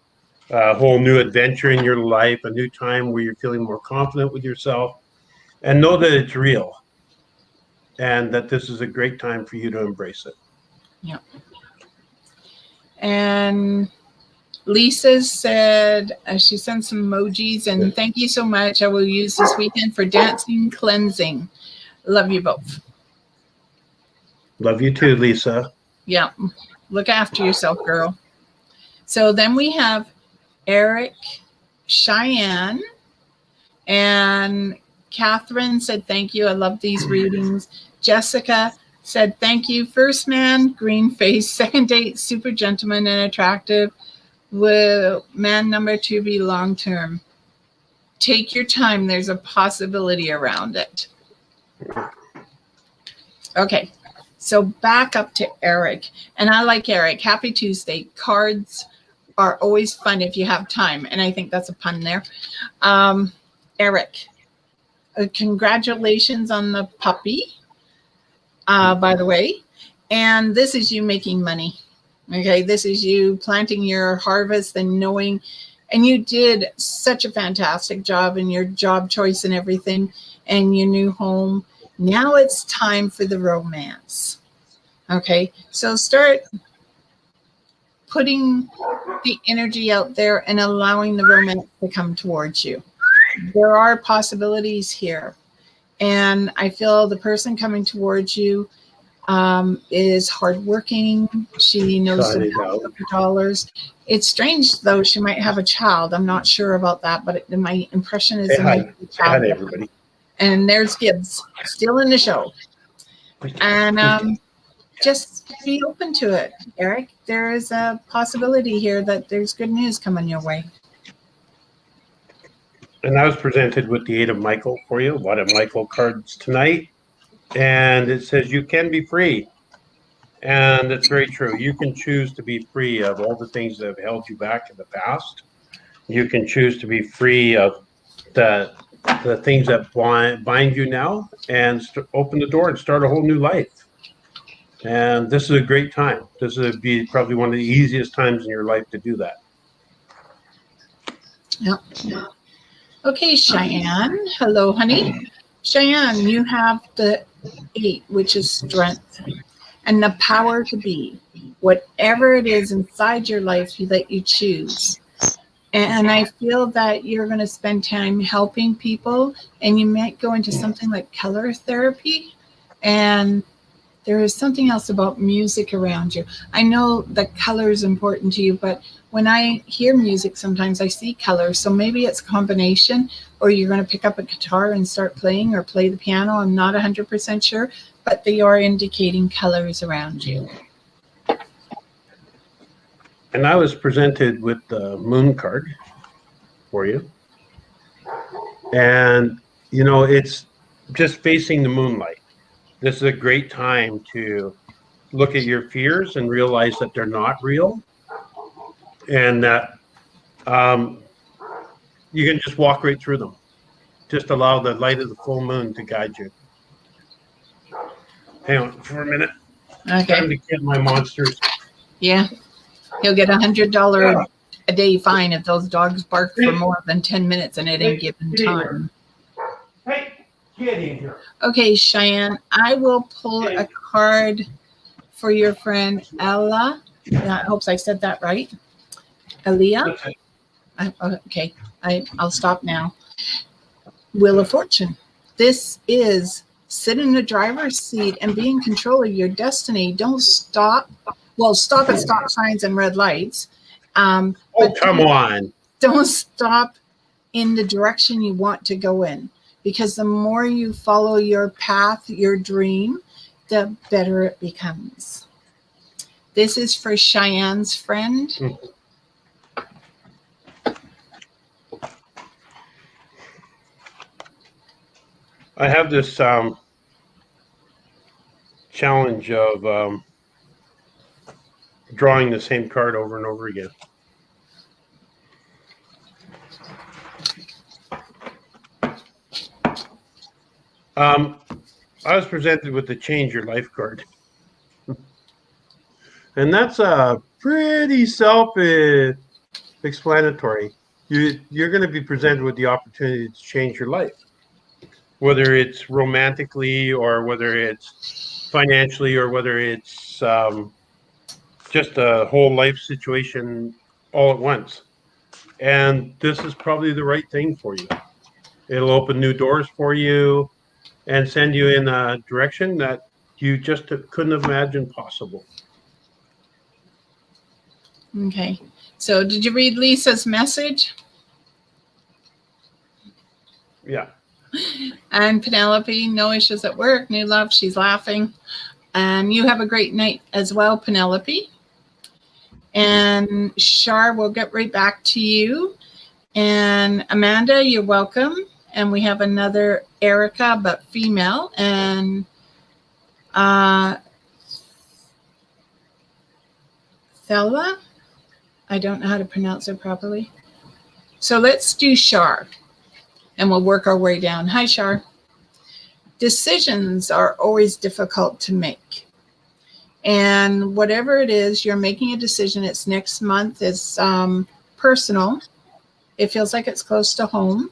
a whole new adventure in your life, a new time where you're feeling more confident with yourself, and know that it's real and that this is a great time for you to embrace it. Yeah. And Lisa said, she sent some emojis, and thank you so much. I will use this weekend for dancing, cleansing. Love you both. Love you too, Lisa. Yeah. Look after yourself, girl. So then we have Eric, Cheyenne, and Catherine said, thank you. I love these readings. Jessica said, thank you. First man, green face. Second date, super gentleman and attractive. Will man number two be long term? Take your time. There's a possibility around it. Okay. So back up to Eric. And I like Eric. Happy Tuesday. Cards are always fun if you have time. And I think that's a pun there. Eric, congratulations on the puppy, by the way. And this is you making money. Okay, this is you planting your harvest and knowing, and you did such a fantastic job in your job choice and everything and your new home. Now it's time for the romance. Okay, so start putting the energy out there and allowing the romance to come towards you. There are possibilities here. And I feel the person coming towards you is hardworking. She knows the value of her dollars. It's strange, though, she might have a child. I'm not sure about that, but my impression is hi to everybody. And there's Gibbs still in the show. And just be open to it, Eric. There is a possibility here that there's good news coming your way. And I was presented with the Eight of Michael for you. A lot of Michael cards tonight. And it says you can be free. And it's very true. You can choose to be free of all the things that have held you back in the past. You can choose to be free of the things that bind you now, and open the door and start a whole new life. And this is a great time. This would be probably one of the easiest times in your life to do that. Yep. Okay, Cheyenne. Hello, honey. Cheyenne, you have the 8, which is strength, and the power to be. Whatever it is inside your life, you let you choose. And I feel that you're going to spend time helping people, and you might go into something like color therapy. And there is something else about music around you. I know that color is important to you, but when I hear music, sometimes I see color. So maybe it's a combination, or you're going to pick up a guitar and start playing, or play the piano. I'm not 100% sure, but they are indicating colors around you. And I was presented with the moon card for you. And, it's just facing the moonlight. This is a great time to look at your fears and realize that they're not real. And that you can just walk right through them. Just allow the light of the full moon to guide you. Hang on for a minute. Okay. Time to kill my monsters. Yeah. He'll get $100 a day fine if those dogs bark for more than 10 minutes in any given time. Hey, get in here. Okay, Cheyenne, I will pull a card for your friend Ella. I hope I said that right. Aaliyah? Okay, I'll stop now. Wheel of Fortune. This is sit in the driver's seat and be in control of your destiny. Don't stop. Well, stop at stop signs and red lights. Come on. Don't stop in the direction you want to go in, because the more you follow your path, your dream, the better it becomes. This is for Cheyenne's friend. I have this challenge of drawing the same card over and over again. I was presented with the Change Your Life card. And that's pretty self-explanatory. You're going to be presented with the opportunity to change your life, whether it's romantically or whether it's financially or whether it's just a whole life situation all at once. And this is probably the right thing for you. It'll open new doors for you and send you in a direction that you just couldn't have imagined possible. Okay. So did you read Lisa's message? Yeah. And Penelope, no issues at work, new love, she's laughing. And you have a great night as well, Penelope. And Shar, we'll get right back to you. And Amanda, you're welcome. And we have another Erica, but female. And Thelma, I don't know how to pronounce it properly. So let's do Shar. And we'll work our way down. Hi, Shar. Decisions are always difficult to make. And whatever it is, you're making a decision. It's next month. It's personal. It feels like it's close to home.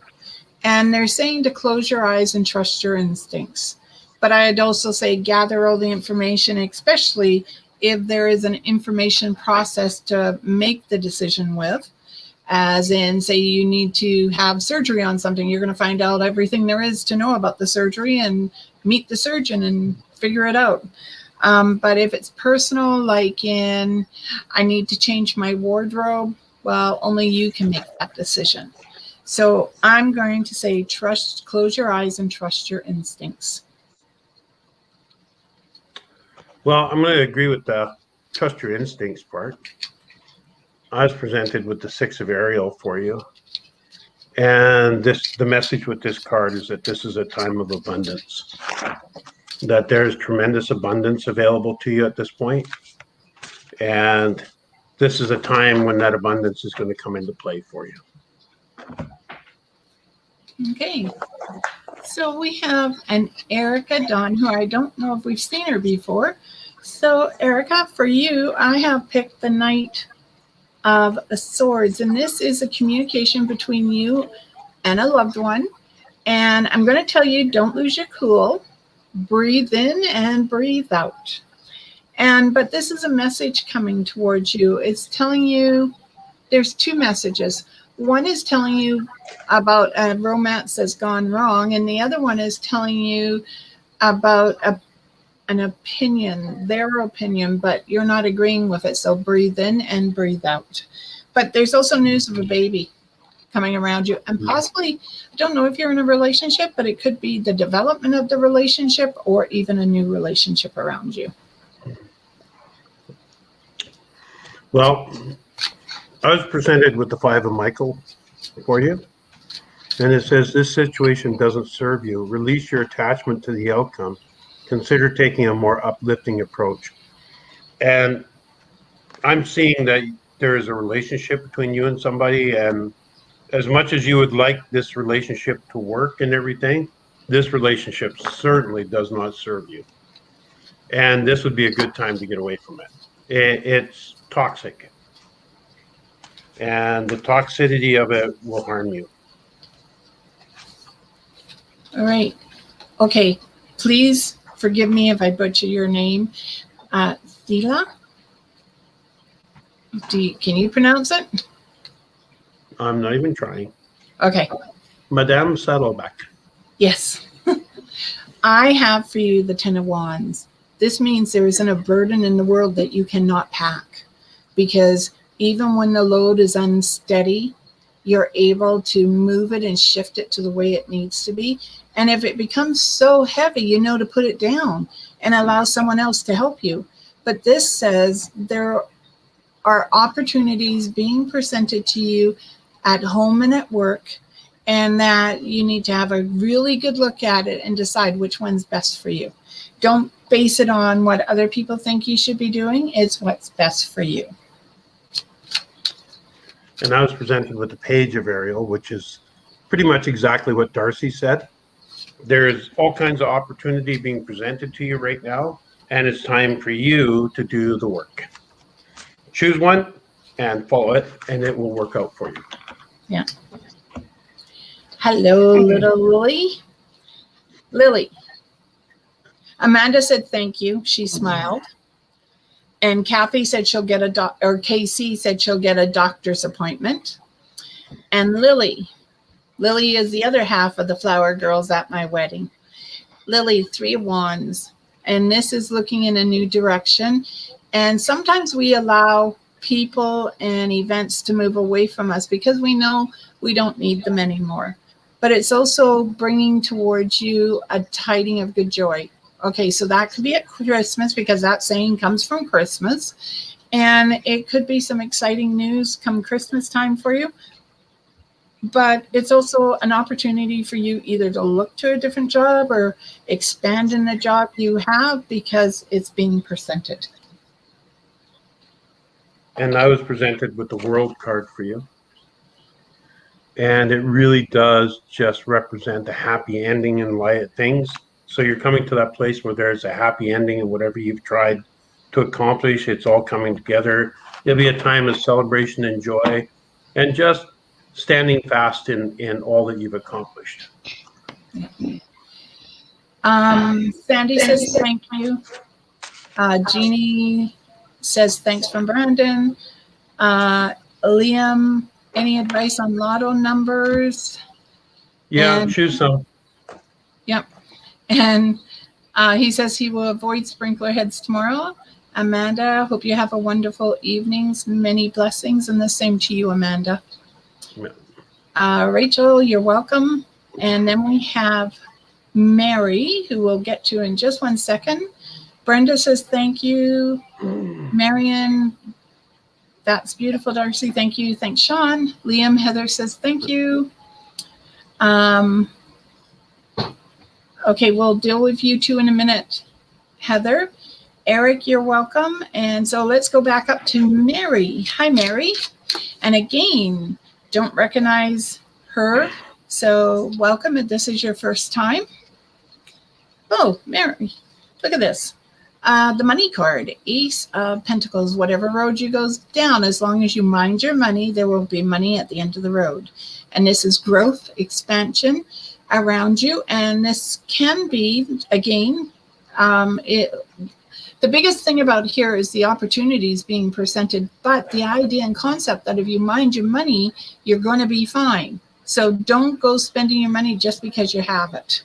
And they're saying to close your eyes and trust your instincts. But I'd also say gather all the information, especially if there is an information process to make the decision with. As in, say you need to have surgery on something, you're going to find out everything there is to know about the surgery and meet the surgeon and figure it out. But if it's personal, like in, I need to change my wardrobe, well, only you can make that decision. So I'm going to say close your eyes and trust your instincts. Well, I'm going to agree with the trust your instincts part. I was presented with the 6 of Ariel for you. And the message with this card is that this is a time of abundance. that there's tremendous abundance available to you at this point. And this is a time when that abundance is going to come into play for you. Okay. So we have an Erica Dawn, who I don't know if we've seen her before. So Erica, for you, I have picked the Knight of Swords, and this is a communication between you and a loved one. And I'm going to tell you, don't lose your cool. Breathe in and breathe out. But this is a message coming towards you. It's telling you, there's two messages. One is telling you about a romance that's gone wrong, and the other one is telling you about an opinion, their opinion, but you're not agreeing with it. So breathe in and breathe out. But there's also news of a baby coming around you, and possibly, I don't know if you're in a relationship, but it could be the development of the relationship or even a new relationship around you. Well, I was presented with the Five of Michael for you. And it says, this situation doesn't serve you. Release your attachment to the outcome. Consider taking a more uplifting approach. And I'm seeing that there is a relationship between you and somebody. And as much as you would like this relationship to work and everything, this relationship certainly does not serve you. And this would be a good time to get away from it. It's toxic. And the toxicity of it will harm you. All right. Okay. Please forgive me if I butcher your name. Thila? Can you pronounce it? I'm not even trying. Okay. Madame Saddleback. Yes. I have for you the Ten of Wands. This means there isn't a burden in the world that you cannot pack, because even when the load is unsteady, you're able to move it and shift it to the way it needs to be. And if it becomes so heavy, you know to put it down and allow someone else to help you. But this says there are opportunities being presented to you at home and at work, and that you need to have a really good look at it and decide which one's best for you. Don't base it on what other people think you should be doing. It's what's best for you. And I was presented with the Page of Ariel, which is pretty much exactly what D'Arcy said. There's all kinds of opportunity being presented to you right now, and it's time for you to do the work. Choose one and follow it, and it will work out for you. Yeah. Hello, little Lily. Lily. Amanda said thank you. She smiled. And Kathy said she'll get Casey said she'll get a doctor's appointment. And Lily is the other half of the flower girls at my wedding. Lily, 3 of Wands. And this is looking in a new direction. And sometimes we allow people and events to move away from us because we know we don't need them anymore. But it's also bringing towards you a tiding of good joy. Okay, so that could be at Christmas, because that saying comes from Christmas. And it could be some exciting news come Christmas time for you. But it's also an opportunity for you either to look to a different job or expand in the job you have, because it's being presented. And I was presented with the World card for you. And it really does just represent a happy ending in things. So you're coming to that place where there's a happy ending in whatever you've tried to accomplish. It's all coming together. It'll be a time of celebration and joy, and just standing fast in all that you've accomplished. Sandy says thank you. Jeannie says thanks from Brandon. Liam, any advice on lotto numbers? Yeah, choose some. Yep. And he says he will avoid sprinkler heads tomorrow. Amanda, hope you have a wonderful evenings. Many blessings, and the same to you, Amanda. Yeah. Rachel, you're welcome. And then we have Mary, who we'll get to in just 1 second. Brenda says thank you. Marion, that's beautiful, D'Arcy. Thank you. Thanks, Sean. Liam, Heather says thank you. Okay, we'll deal with you two in a minute, Heather. Eric, you're welcome. And so let's go back up to Mary. Hi, Mary. And again, don't recognize her. So welcome if this is your first time. Oh, Mary, look at this. The money card, Ace of Pentacles. Whatever road you goes down, as long as you mind your money, there will be money at the end of the road. And this is growth, expansion around you. And this can be, again, the biggest thing about here is the opportunities being presented, but the idea and concept that if you mind your money, you're going to be fine. So don't go spending your money just because you have it.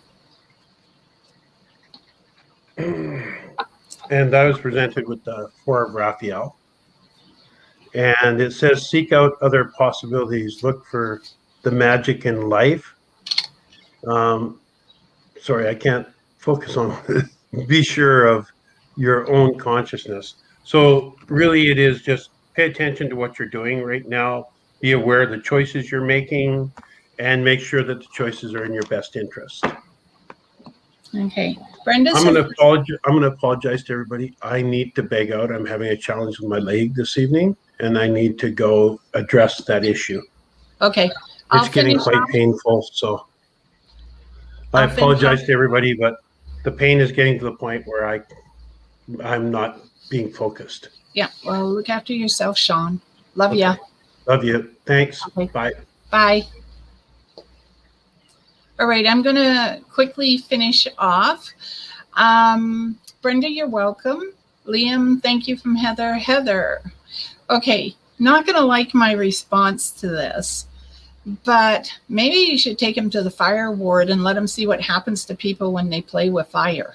And I was presented with the Four of Raphael. And it says, seek out other possibilities. Look for the magic in life. Sorry, I can't focus on be sure of your own consciousness. So really it is just pay attention to what you're doing right now. Be aware of the choices you're making and make sure that the choices are in your best interest. Okay. Brenda, I'm going to apologize to everybody. I need to beg out. I'm having a challenge with my leg this evening, and I need to go address that issue. Okay. It's getting quite painful, so I apologize to everybody, but the pain is getting to the point where I'm not being focused. Yeah. Well, look after yourself, Sean. Love ya. Love you. Thanks. Okay. Bye. Bye. All right, I'm going to quickly finish off. Brenda, you're welcome. Liam, thank you from Heather. Heather, okay, not going to like my response to this, but maybe you should take him to the fire ward and let him see what happens to people when they play with fire.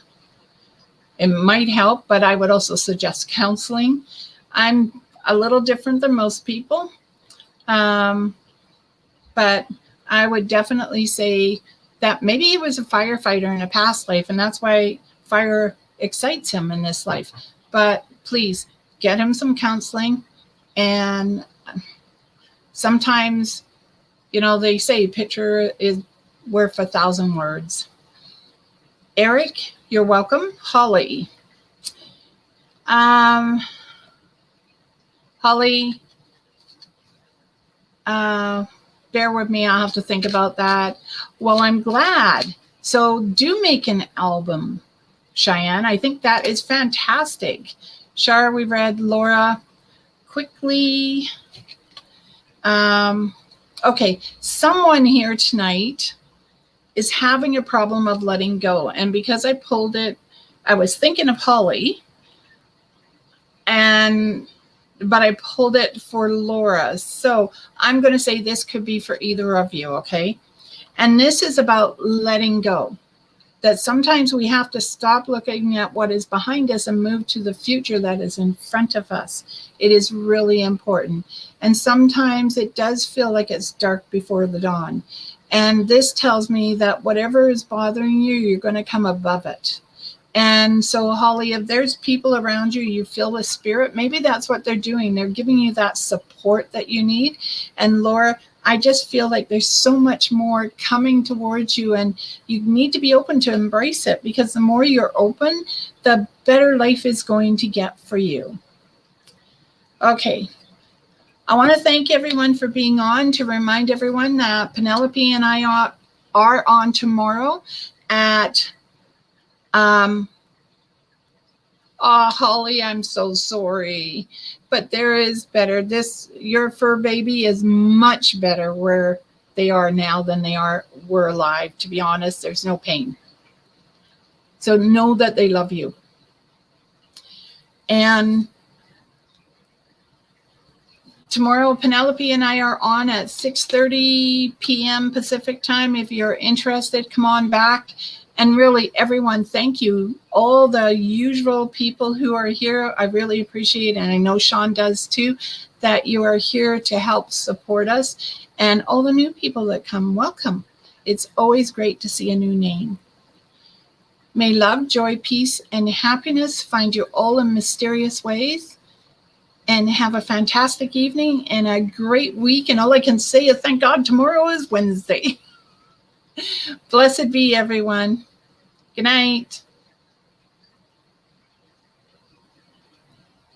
It might help, but I would also suggest counseling. I'm a little different than most people, but I would definitely say that maybe he was a firefighter in a past life, and that's why fire excites him in this life. But please get him some counseling. And sometimes, they say a picture is worth 1,000 words. Eric, you're welcome. Holly. Holly, bear with me. I'll have to think about that. Well, I'm glad. So do make an album, Cheyenne. I think that is fantastic. Shar, we read. Laura, quickly. Okay, someone here tonight is having a problem of letting go. And because I pulled it, I was thinking of Holly, but I pulled it for Laura. So I'm going to say this could be for either of you, okay? And this is about letting go. That sometimes we have to stop looking at what is behind us and move to the future that is in front of us. It is really important. And sometimes it does feel like it's dark before the dawn. And this tells me that whatever is bothering you, you're going to come above it. And so, Holly, if there's people around you, you feel the spirit, maybe that's what they're doing. They're giving you that support that you need. And Laura, I just feel like there's so much more coming towards you, and you need to be open to embrace it, because the more you're open, the better life is going to get for you. Okay. I want to thank everyone for being on. To remind everyone that Penelope and I are on tomorrow at Holly, I'm so sorry, but there is better. Your fur baby is much better where they are now than were alive. To be honest, there's no pain. So know that they love you. And tomorrow, Penelope and I are on at 6:30 p.m. Pacific time. If you're interested, come on back. And really, everyone, thank you. All the usual people who are here, I really appreciate, and I know Sean does too, that you are here to help support us. And all the new people that come, welcome. It's always great to see a new name. May love, joy, peace, and happiness find you all in mysterious ways. And have a fantastic evening and a great week. And all I can say is thank God tomorrow is Wednesday. Blessed be everyone. Good night.